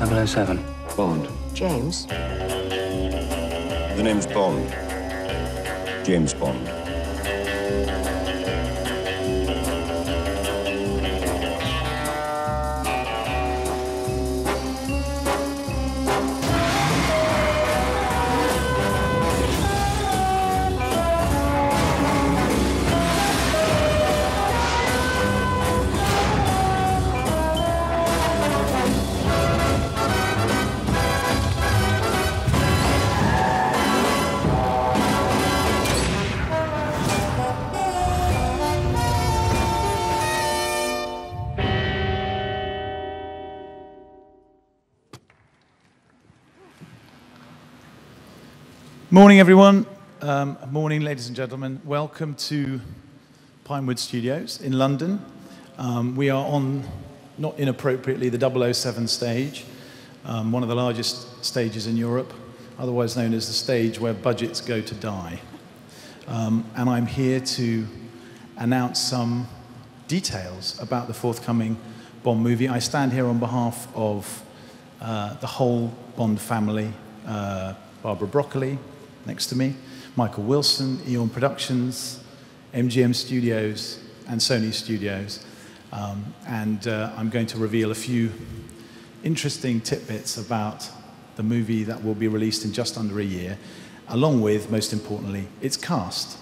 007. Bond. James. The name's Bond. James Bond. Morning, everyone. Morning, ladies and gentlemen. Welcome to Pinewood Studios in London. We are on, not inappropriately, the 007 stage, one of the largest stages in Europe, otherwise known as the stage where budgets go to die. And I'm here to announce some details about the forthcoming Bond movie. I stand here on behalf of the whole Bond family, Barbara Broccoli, next to me, Michael Wilson, Eon Productions, MGM Studios, and Sony Studios. I'm going to reveal a few interesting tidbits about the movie that will be released in just under a year, along with, most importantly, its cast.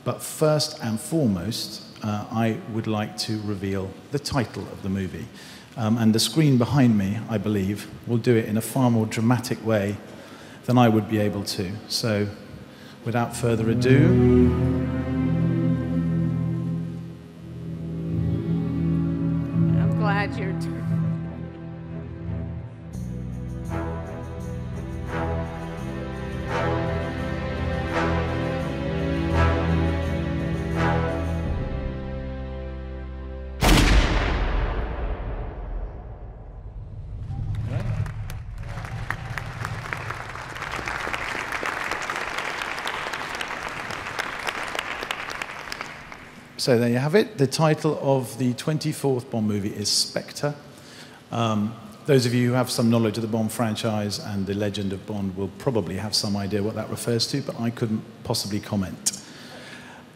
But first and foremost, I would like to reveal the title of the movie. And the screen behind me, I believe, will do it in a far more dramatic way than I would be able to. So, without further ado, I'm glad you're... So there you have it. The title of the 24th Bond movie is Spectre. Those of you who have some knowledge of the Bond franchise and the legend of Bond will probably have some idea what that refers to, but I couldn't possibly comment.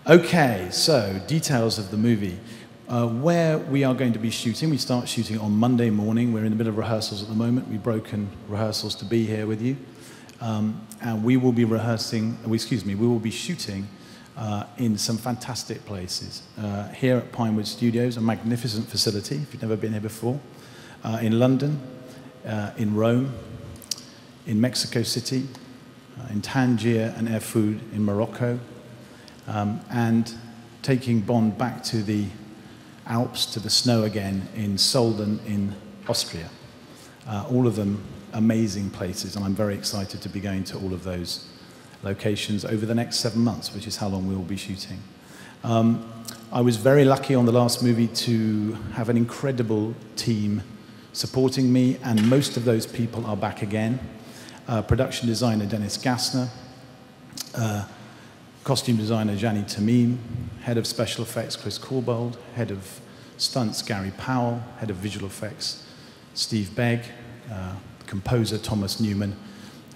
Okay, so details of the movie. Where we are going to be shooting, we start shooting on Monday morning. We're in the middle of rehearsals at the moment. We've broken rehearsals to be here with you. And we will be we will be shooting in some fantastic places. Here at Pinewood Studios, a magnificent facility, if you've never been here before, in London, in Rome, in Mexico City, in Tangier and Erfoud in Morocco, and taking Bond back to the Alps, to the snow again, in Solden in Austria. All of them amazing places, and I'm very excited to be going to all of those locations over the next 7 months, which is how long we will be shooting. I was very lucky on the last movie to have an incredible team supporting me, and most of those people are back again. Production designer Dennis Gassner, costume designer Jani Tamim, head of special effects Chris Corbold, head of stunts Gary Powell, head of visual effects Steve Begg, composer Thomas Newman,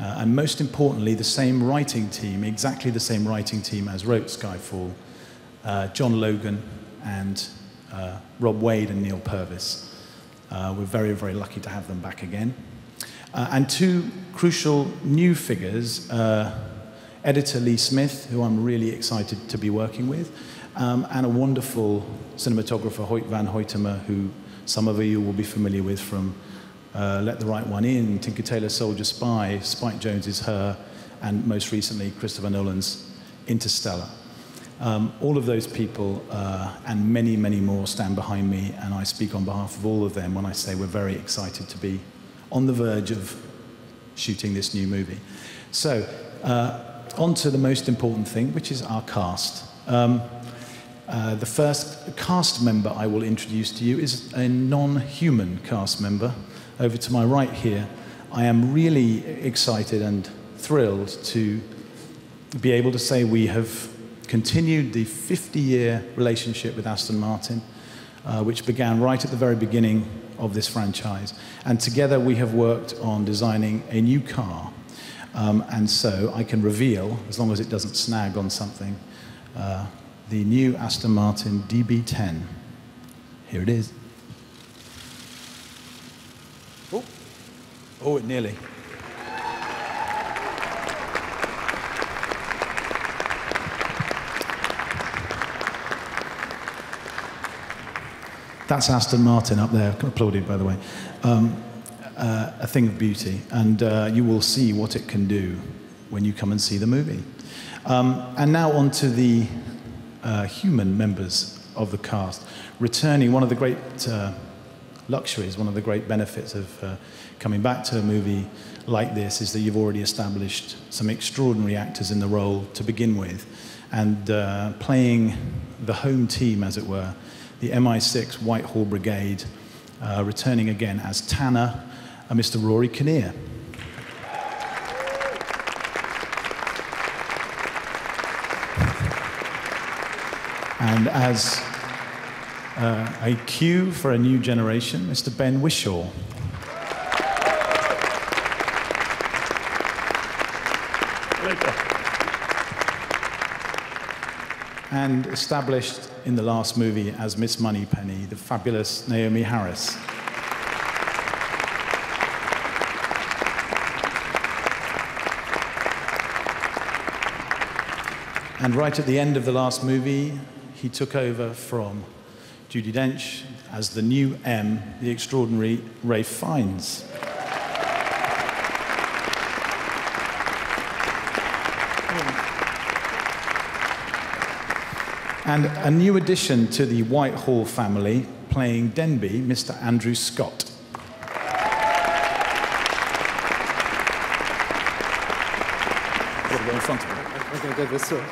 and most importantly, the same writing team, exactly the same writing team as wrote Skyfall, John Logan and Rob Wade and Neil Purvis. We're very, very lucky to have them back again. And two crucial new figures, editor Lee Smith, who I'm really excited to be working with, and a wonderful cinematographer, Hoyt van Hoytema, who some of you will be familiar with from Let the Right One In, Tinker Tailor Soldier Spy, Spike Jonze's Her, and most recently Christopher Nolan's Interstellar. All of those people and many, many more stand behind me, and I speak on behalf of all of them when I say we're very excited to be on the verge of shooting this new movie. So, on to the most important thing, which is our cast. The first cast member I will introduce to you is a non-human cast member. Over to my right here, I am really excited and thrilled to be able to say we have continued the 50-year relationship with Aston Martin, which began right at the very beginning of this franchise. And together we have worked on designing a new car. And so I can reveal, as long as it doesn't snag on something, the new Aston Martin DB10. Here it is. Oh, it nearly. That's Aston Martin up there, applauding, by the way. A thing of beauty, and you will see what it can do when you come and see the movie. And now on to the human members of the cast. Returning, one of the great luxuries, one of the great benefits of coming back to a movie like this is that you've already established some extraordinary actors in the role to begin with, and playing the home team, as it were, the MI6 Whitehall Brigade, returning again as Tanner, Mr. Rory Kinnear. And as a cue for a new generation, Mr. Ben Whishaw. And established in the last movie as Miss Moneypenny, the fabulous Naomi Harris. And right at the end of the last movie, he took over from Judi Dench as the new M, the extraordinary Ralph Fiennes. And a new addition to the Whitehall family, playing Denby, Mr. Andrew Scott. In front of me. I'm going to go this way.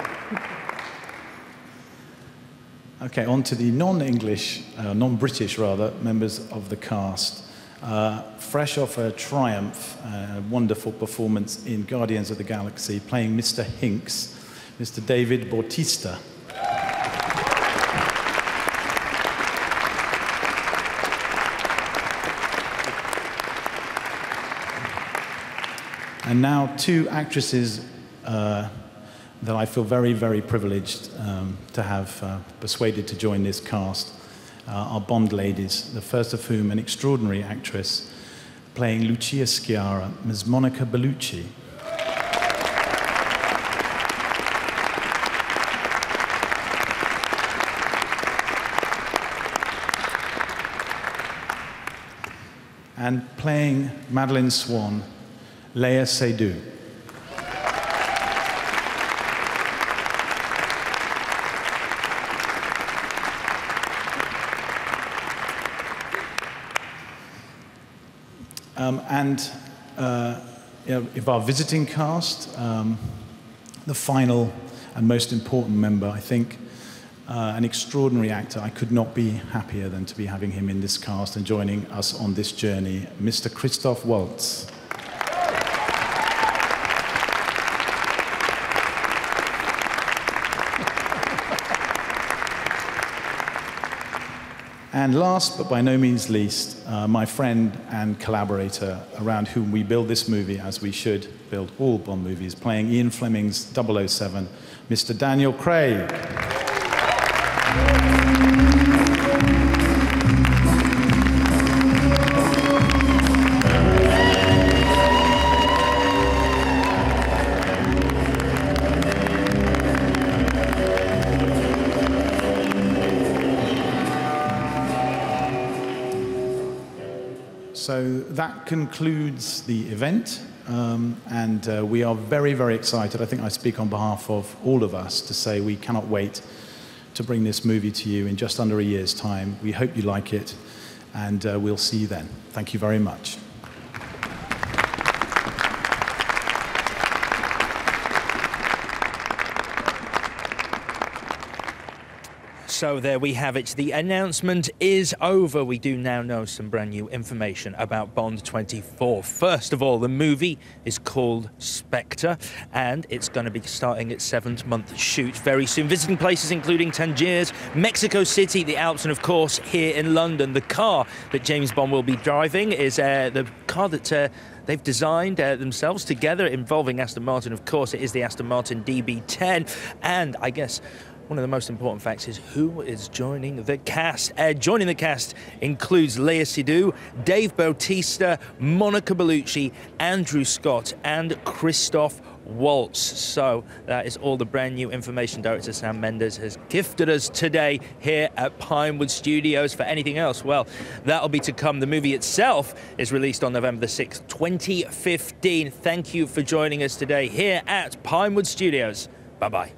Okay, on to the non-English, non-British rather, members of the cast. Fresh off a triumph, a wonderful performance in Guardians of the Galaxy, playing Mr. Hinks, Mr. David Bautista. And now two actresses that I feel very, very privileged to have persuaded to join this cast are Bond ladies, the first of whom an extraordinary actress playing Lucia Sciarra, Ms. Monica Bellucci. And playing Madeline Swan, Léa Seydoux. If our visiting cast, the final and most important member, I think, an extraordinary actor. I could not be happier than to be having him in this cast and joining us on this journey, Mr. Christoph Waltz. And last, but by no means least, my friend and collaborator around whom we build this movie, as we should build all Bond movies, playing Ian Fleming's 007, Mr. Daniel Craig. So that concludes the event, and we are very, very excited. I think I speak on behalf of all of us to say we cannot wait to bring this movie to you in just under a year's time. We hope you like it, and we'll see you then. Thank you very much. So there we have it. The announcement is over. We do now know some brand new information about Bond 24. First of all, the movie is called Spectre, and it's going to be starting its 7th-month shoot very soon, visiting places including Tangiers, Mexico City, the Alps, and of course here in London. The car that James Bond will be driving is the car that they've designed themselves together, involving Aston Martin. Of course, it is the Aston Martin DB10, and I guess one of the most important facts is who is joining the cast. Joining the cast includes Lea Seydoux, Dave Bautista, Monica Bellucci, Andrew Scott, and Christoph Waltz. So that is all the brand new information Director Sam Mendes has gifted us today here at Pinewood Studios. For anything else, well, that'll be to come. The movie itself is released on November the 6th, 2015. Thank you for joining us today here at Pinewood Studios. Bye-bye.